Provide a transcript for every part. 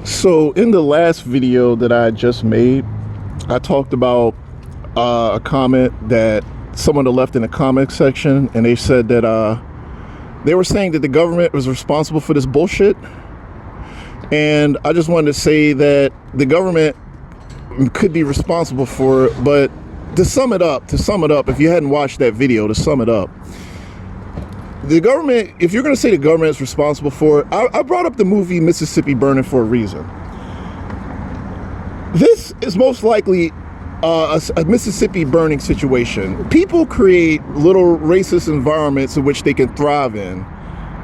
So in the last video that I just made, I talked about a comment that someone left in the comment section, and they said that they were saying that the government was responsible for this bullshit. And I just wanted to say that the government could be responsible for it, but to sum it up, if you hadn't watched that video, to sum it up, the government, if you're going to say the government is responsible for it, I brought up the movie Mississippi Burning for a reason. This is most likely a Mississippi burning situation. People create little racist environments in which they can thrive in,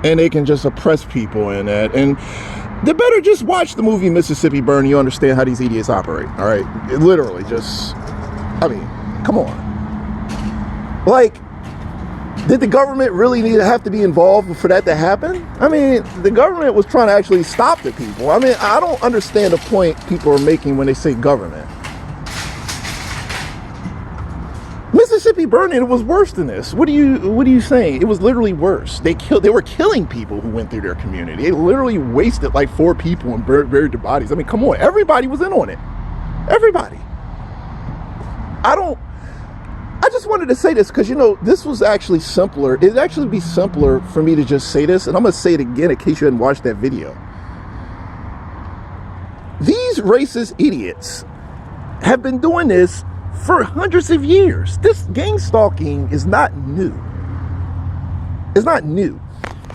and they can just oppress people in that. And they better just watch the movie Mississippi Burning. You understand how these idiots operate, all right? It literally just, I mean, come on. Like, did the government really need to have to be involved for that to happen? I mean, the government was trying to actually stop the people. I mean, I don't understand the point people are making when they say government. Mississippi Burning, it was worse than this. What are you saying? It was literally worse. They were killing people who went through their community. They literally wasted like 4 people and buried their bodies. I mean, come on, everybody was in on it. Everybody. I just wanted to say this because, you know, this was actually simpler. It'd actually be simpler for me to just say this, and I'm going to say it again in case you hadn't watched that video. These racist idiots have been doing this for hundreds of years. This gang stalking is not new. It's not new.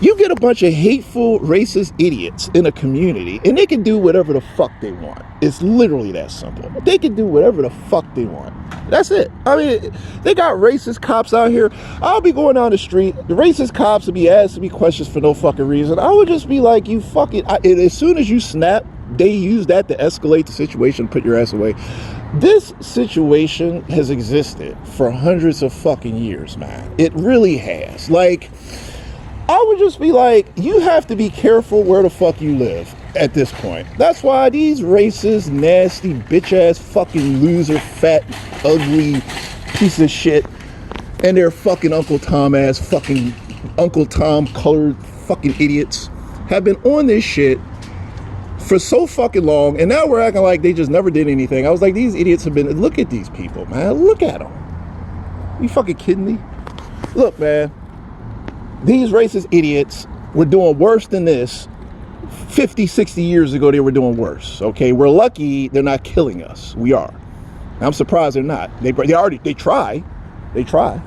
You get a bunch of hateful, racist idiots in a community, and they can do whatever the fuck they want. It's literally that simple. They can do whatever the fuck they want. That's it. I mean, they got racist cops out here. I'll be going down the street. The racist cops will be asking me questions for no fucking reason. I would just be like, you fucking... as soon as you snap, they use that to escalate the situation, put your ass away. This situation has existed for hundreds of fucking years, man. It really has. Like, I would just be like, you have to be careful where the fuck you live at this point. That's why these racist, nasty, bitch-ass, fucking loser, fat, ugly piece of shit and their fucking Uncle Tom-ass, fucking Uncle Tom-colored fucking idiots have been on this shit for so fucking long, and now we're acting like they just never did anything. I was like, these idiots have been... Look at these people, man. Look at them. You fucking kidding me? Look, man. These racist idiots were doing worse than this 50, 60 years ago. They were doing worse, okay? We're lucky they're not killing us. We are. I'm surprised they're not. They try. They try.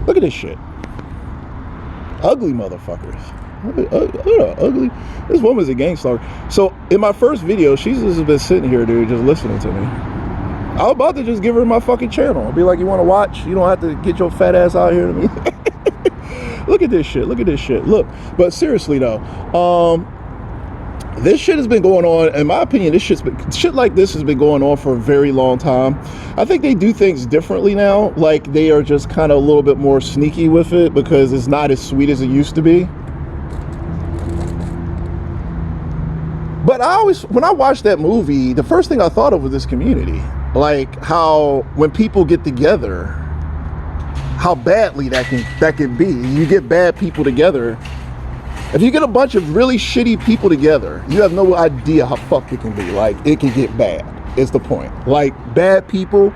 Look at this shit. Ugly motherfuckers. Ugly. This woman's a gang stalker. So in my first video, she's just been sitting here, dude, just listening to me. I was about to just give her my fucking channel. I'll be like, you want to watch? You don't have to get your fat ass out here to me. Look at this shit. Look at this shit. Look. But seriously though, this shit has been going on. In my opinion, shit like this has been going on for a very long time. I think they do things differently now. Like, they are just kind of a little bit more sneaky with it because it's not as sweet as it used to be. But when I watched that movie, the first thing I thought of was this community. Like, how when people get together, how badly that can be. You get bad people together. If you get a bunch of really shitty people together, you have no idea how fucked it can be. Like, it can get bad, is the point. Like, bad people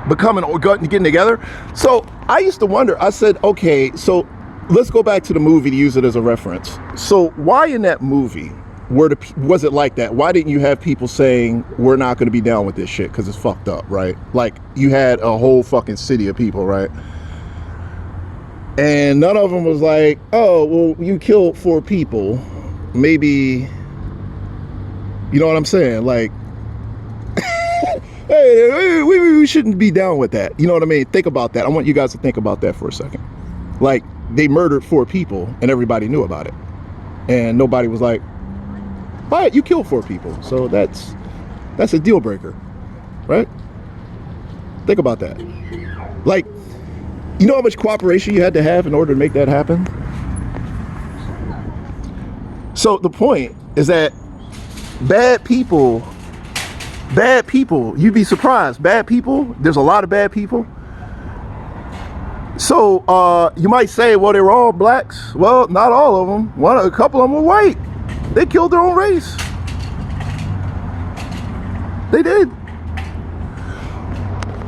getting together. So I used to wonder, I said, okay, so let's go back to the movie to use it as a reference. So why in that movie was it like that? Why didn't you have people saying, we're not going to be down with this shit because it's fucked up, right? Like, you had a whole fucking city of people, right? And none of them was like, oh, well, you killed 4 people. Maybe, you know what I'm saying? Like, hey, we shouldn't be down with that. You know what I mean? Think about that. I want you guys to think about that for a second. Like, they murdered 4 people and everybody knew about it. And nobody was like, all right, you killed 4 people. So that's a deal breaker, right? Think about that. Like, you know how much cooperation you had to have in order to make that happen? So the point is that bad people, you'd be surprised. Bad people, there's a lot of bad people. So you might say, well, they were all blacks. Well, not all of them. A couple of them were white. They killed their own race. They did.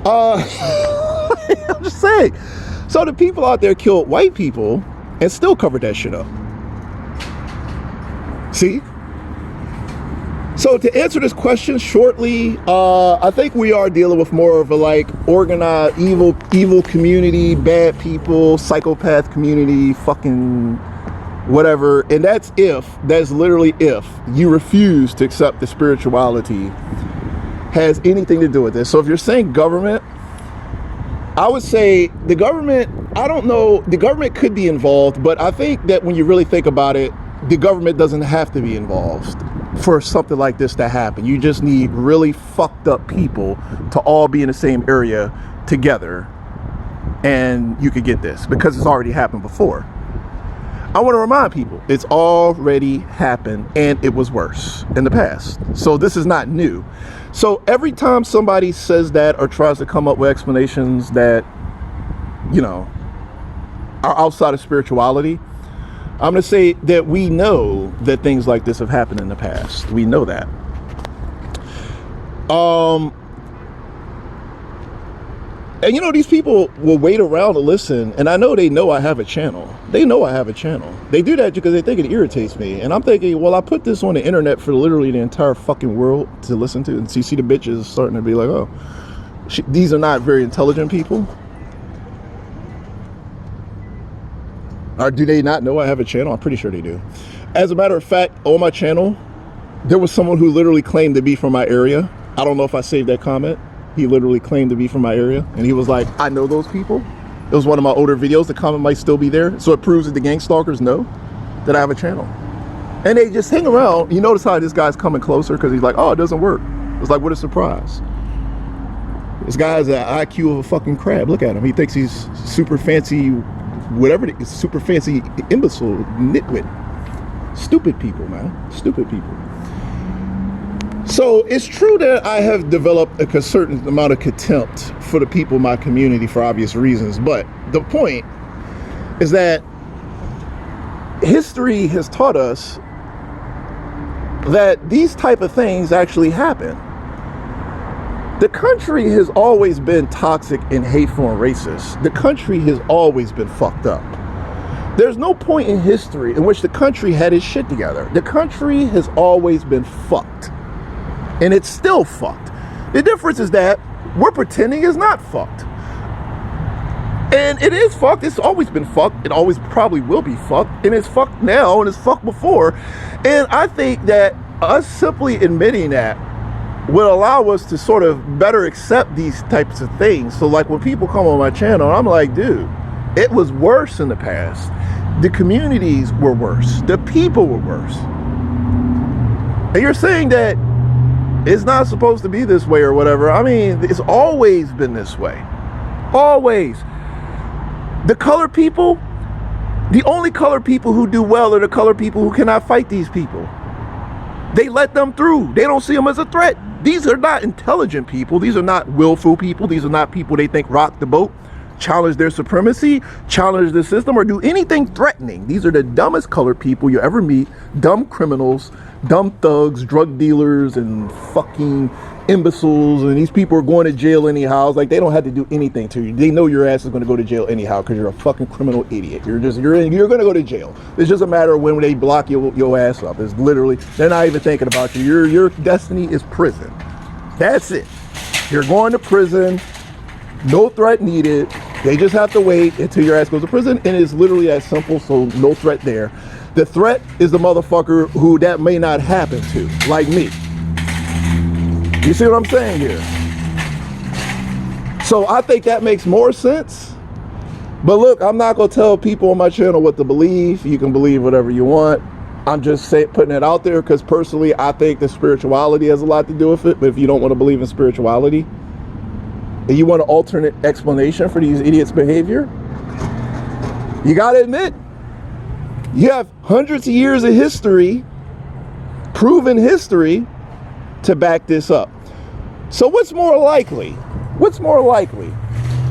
I'm just saying. So the people out there killed white people and still covered that shit up. See? So to answer this question shortly, I think we are dealing with more of a like organized evil community, bad people, psychopath community, fucking whatever. And that's literally if you refuse to accept the spirituality has anything to do with this. So if you're saying government, I would say the government, I don't know, the government could be involved, but I think that when you really think about it, the government doesn't have to be involved for something like this to happen. You just need really fucked up people to all be in the same area together, and you could get this because it's already happened before. I want to remind people it's already happened and it was worse in the past. So this is not new. So every time somebody says that or tries to come up with explanations that, you know, are outside of spirituality, I'm going to say that we know that things like this have happened in the past. We know that. And you know, these people will wait around to listen, and I know they know I have a channel. They know I have a channel. They do that because they think it irritates me. And I'm thinking, well, I put this on the internet for literally the entire fucking world to listen to. And so you see the bitches starting to be like, oh, these are not very intelligent people. Or do they not know I have a channel? I'm pretty sure they do. As a matter of fact, on my channel, there was someone who literally claimed to be from my area. I don't know if I saved that comment. He literally claimed to be from my area. And he was like, I know those people. It was one of my older videos. The comment might still be there. So it proves that the gang stalkers know that I have a channel. And they just hang around. You notice how this guy's coming closer because he's like, oh, it doesn't work. It's like, what a surprise. This guy has an IQ of a fucking crab. Look at him. He thinks he's super fancy, whatever it is, super fancy imbecile, nitwit. Stupid people, man. Stupid people. So it's true that I have developed a certain amount of contempt for the people in my community for obvious reasons. But the point is that history has taught us that these type of things actually happen. The country has always been toxic and hateful and racist. The country has always been fucked up. There's no point in history in which the country had its shit together. The country has always been fucked. And it's still fucked. The difference is that we're pretending it's not fucked. And it is fucked. It's always been fucked. It always probably will be fucked. And it's fucked now and it's fucked before. And I think that us simply admitting that will allow us to sort of better accept these types of things. So like when people come on my channel, I'm like, dude, it was worse in the past. The communities were worse. The people were worse. And you're saying that it's not supposed to be this way or whatever. I mean, it's always been this way. Always. The colored people, the only colored people who do well are the colored people who cannot fight these people. They let them through. They don't see them as a threat. These are not intelligent people. These are not willful people. These are not people they think rock the boat, challenge their supremacy, challenge the system, or do anything threatening. These are the dumbest colored people you ever meet. Dumb criminals, dumb thugs, drug dealers, and fucking imbeciles. And these people are going to jail anyhow. It's like they don't have to do anything to you. They know your ass is going to go to jail anyhow because you're a fucking criminal idiot. You're going to go to jail. It's just a matter of when they block your ass up. It's literally, they're not even thinking about you. Your destiny is prison. That's it. You're going to prison. No threat needed. They just have to wait until your ass goes to prison, and it's literally that simple. So no threat there. The threat is the motherfucker who that may not happen to, like me. You see what I'm saying here? So I think that makes more sense. But look, I'm not gonna tell people on my channel what to believe. You can believe whatever you want. I'm just putting it out there because personally, I think that spirituality has a lot to do with it. But if you don't want to believe in spirituality, and you want an alternate explanation for these idiots' behavior, you gotta admit, you have hundreds of years of history, proven history, to back this up. So what's more likely? What's more likely?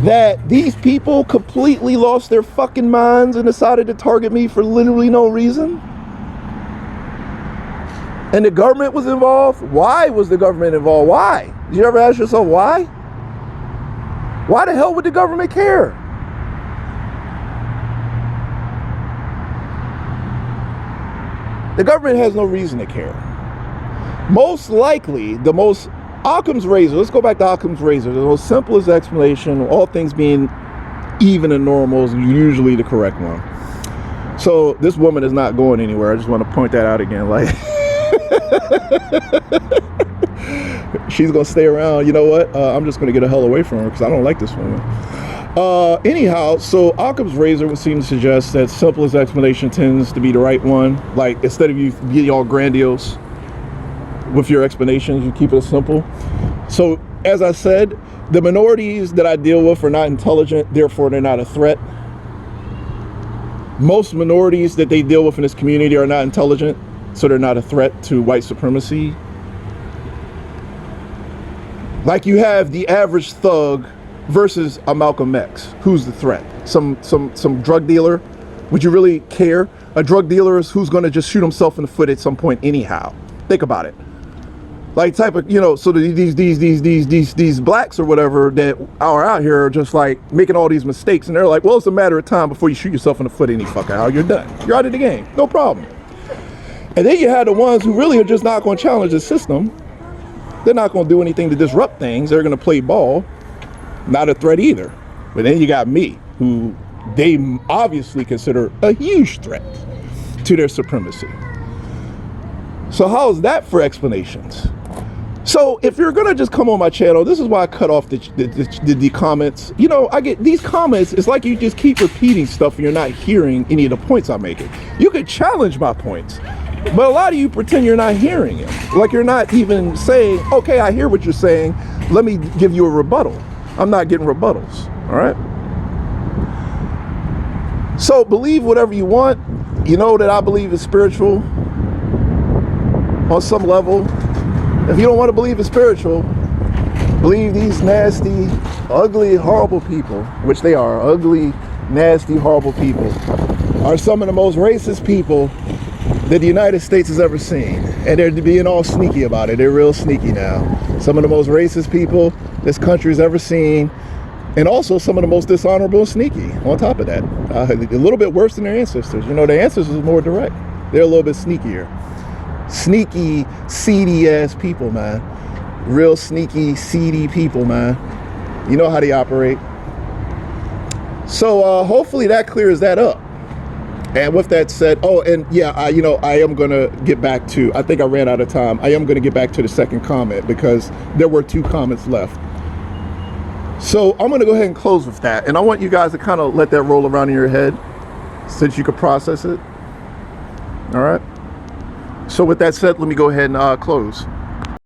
That these people completely lost their fucking minds and decided to target me for literally no reason? And the government was involved. Why was the government involved? Why? Did you ever ask yourself why? Why the hell would the government care? The government has no reason to care. Most likely, Occam's razor, let's go back to Occam's razor, the most simplest explanation, all things being even and normal, is usually the correct one. So this woman is not going anywhere. I just want to point that out again. Like, she's going to stay around. You know what? I'm just going to get the hell away from her because I don't like this woman. Anyhow, so Occam's razor would seem to suggest that simplest explanation tends to be the right one. Like, instead of you getting all grandiose with your explanations, you keep it simple. So, as I said, the minorities that I deal with are not intelligent, therefore they're not a threat. Most minorities that they deal with in this community are not intelligent, so they're not a threat to white supremacy. Like, you have the average thug versus a Malcolm X. Who's the threat? Some drug dealer? Would you really care? A drug dealer is who's going to just shoot himself in the foot at some point anyhow. Think about it. Like, type of, you know, so these blacks or whatever that are out here are just like making all these mistakes, and they're like, well, it's a matter of time before you shoot yourself in the foot any fucking how. You're done. You're out of the game. No problem. And then you have the ones who really are just not going to challenge the system. They're not going to do anything to disrupt things. They're going to play ball. Not a threat either. But then you got me, who they obviously consider a huge threat to their supremacy. So how is that for explanations? So if you're gonna just come on my channel, this is why I cut off the comments. You know, I get these comments, it's like you just keep repeating stuff and you're not hearing any of the points I'm making. You could challenge my points, but a lot of you pretend you're not hearing it. Like, you're not even saying, okay, I hear what you're saying, let me give you a rebuttal. I'm not getting rebuttals, all right? So believe whatever you want. You know that I believe it's spiritual on some level. If you don't want to believe it's spiritual, believe these nasty, ugly, horrible people, which they are, ugly, nasty, horrible people, are some of the most racist people that the United States has ever seen. And they're being all sneaky about it. They're real sneaky now. Some of the most racist people this country's ever seen, and also some of the most dishonorable and sneaky on top of that. A little bit worse than their ancestors. You know, their ancestors was more direct. They're a little bit sneakier. Sneaky, seedy ass people, man. Real sneaky, seedy people, man. You know how they operate. So hopefully that clears that up. And with that said, oh, and yeah, I am going to get back to, I think I ran out of time. I am going to get back to the second comment because there were 2 comments left. So I'm going to go ahead and close with that. And I want you guys to kind of let that roll around in your head since you could process it. All right. So with that said, let me go ahead and close.